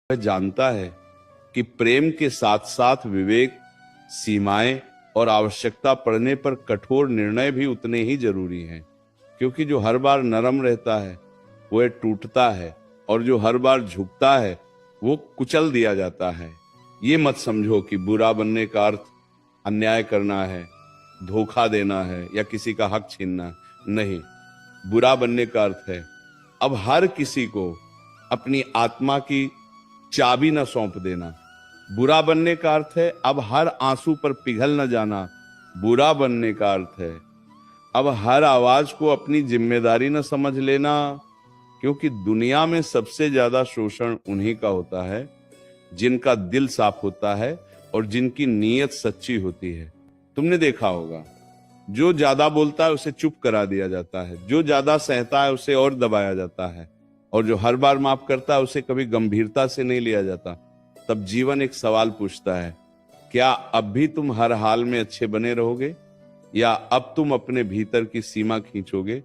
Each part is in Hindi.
वह जानता है कि प्रेम के साथ साथ विवेक, सीमाएं और आवश्यकता पड़ने पर कठोर निर्णय भी उतने ही जरूरी हैं, क्योंकि जो हर बार नरम रहता है वह टूटता है और जो हर बार झुकता है वो कुचल दिया जाता है। ये मत समझो कि बुरा बनने का अर्थ अन्याय करना है, धोखा देना है या किसी का हक छीनना। नहीं, बुरा बनने का अर्थ है अब हर किसी को अपनी आत्मा की चाबी न सौंप देना। बुरा बनने का अर्थ है अब हर आंसू पर पिघल न जाना। बुरा बनने का अर्थ है अब हर आवाज को अपनी जिम्मेदारी न समझ लेना, क्योंकि दुनिया में सबसे ज्यादा शोषण उन्हीं का होता है जिनका दिल साफ होता है और जिनकी नीयत सच्ची होती है। तुमने देखा होगा, जो ज्यादा बोलता है उसे चुप करा दिया जाता है, जो ज्यादा सहता है उसे और दबाया जाता है, और जो हर बार माफ करता है उसे कभी गंभीरता से नहीं लिया जाता। तब जीवन एक सवाल पूछता है, क्या अब भी तुम हर हाल में अच्छे बने रहोगे, या अब तुम अपने भीतर की सीमा खींचोगे?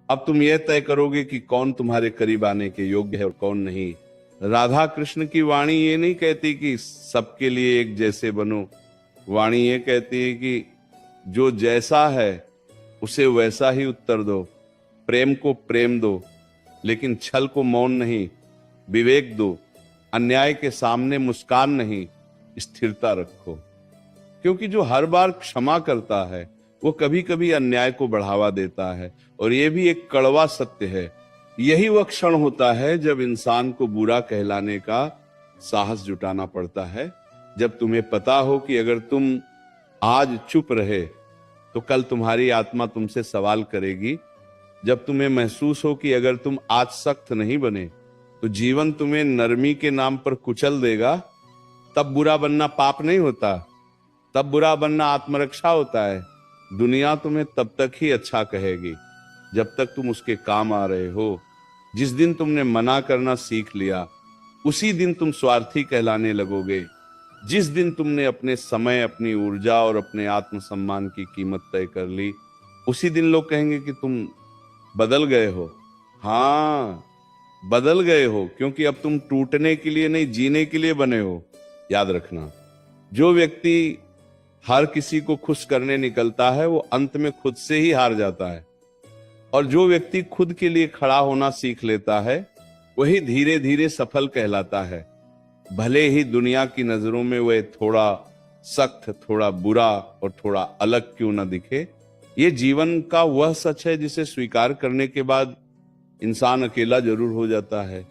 अब तुम यह तय करोगे कि कौन तुम्हारे करीब आने के योग्य है और कौन नहीं। राधा कृष्ण की वाणी ये नहीं कहती कि सबके लिए एक जैसे बनो। वाणी ये कहती है कि जो जैसा है उसे वैसा ही उत्तर दो। प्रेम को प्रेम दो, लेकिन छल को मौन नहीं। विवेक दो, अन्याय के सामने मुस्कान नहीं, स्थिरता रखो। क्योंकि जो हर बार क्षमा करता है वो कभी कभी अन्याय को बढ़ावा देता है, और ये भी एक कड़वा सत्य है। यही वह क्षण होता है जब इंसान को बुरा कहलाने का साहस जुटाना पड़ता है, जब तुम्हें पता हो कि अगर तुम आज चुप रहे तो कल तुम्हारी आत्मा तुमसे सवाल करेगी, जब तुम्हें महसूस हो कि अगर तुम आज सख्त नहीं बने तो जीवन तुम्हें नरमी के नाम पर कुचल देगा। तब बुरा बनना पाप नहीं होता, तब बुरा बनना आत्मरक्षा होता है। दुनिया तुम्हें तब तक ही अच्छा कहेगी जब तक तुम उसके काम आ रहे हो। जिस दिन तुमने मना करना सीख लिया उसी दिन तुम स्वार्थी कहलाने लगोगे। जिस दिन तुमने अपने समय, अपनी ऊर्जा और अपने आत्मसम्मान की कीमत तय कर ली, उसी दिन लोग कहेंगे कि तुम बदल गए हो। हाँ, बदल गए हो, क्योंकि अब तुम टूटने के लिए नहीं, जीने के लिए बने हो। याद रखना, जो व्यक्ति हर किसी को खुश करने निकलता है वो अंत में खुद से ही हार जाता है, और जो व्यक्ति खुद के लिए खड़ा होना सीख लेता है वही धीरे धीरे सफल कहलाता है। भले ही दुनिया की नजरों में वह थोड़ा सख्त, थोड़ा बुरा और थोड़ा अलग क्यों ना दिखे। ये जीवन का वह सच है जिसे स्वीकार करने के बाद इंसान अकेला जरूर हो जाता है,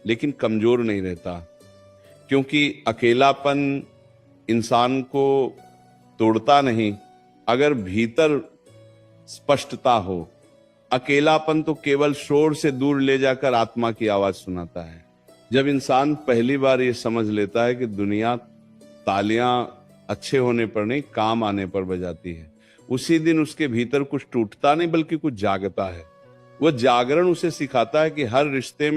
लेकिन कमजोर नहीं रहता, क्योंकि अकेलापन इंसान को तोड़ता नहीं अगर भीतर स्पष्टता हो। अकेलापन तो केवल शोर से दूर ले जाकर आत्मा की आवाज सुनाता है। जब इंसान पहली बार ये समझ लेता है कि दुनिया तालियां अच्छे होने पर नहीं, काम आने पर बजाती है, उसी दिन उसके भीतर कुछ टूटता नहीं बल्कि कुछ जागता है। वह जागरण उसे सिखाता है कि हर रिश्ते में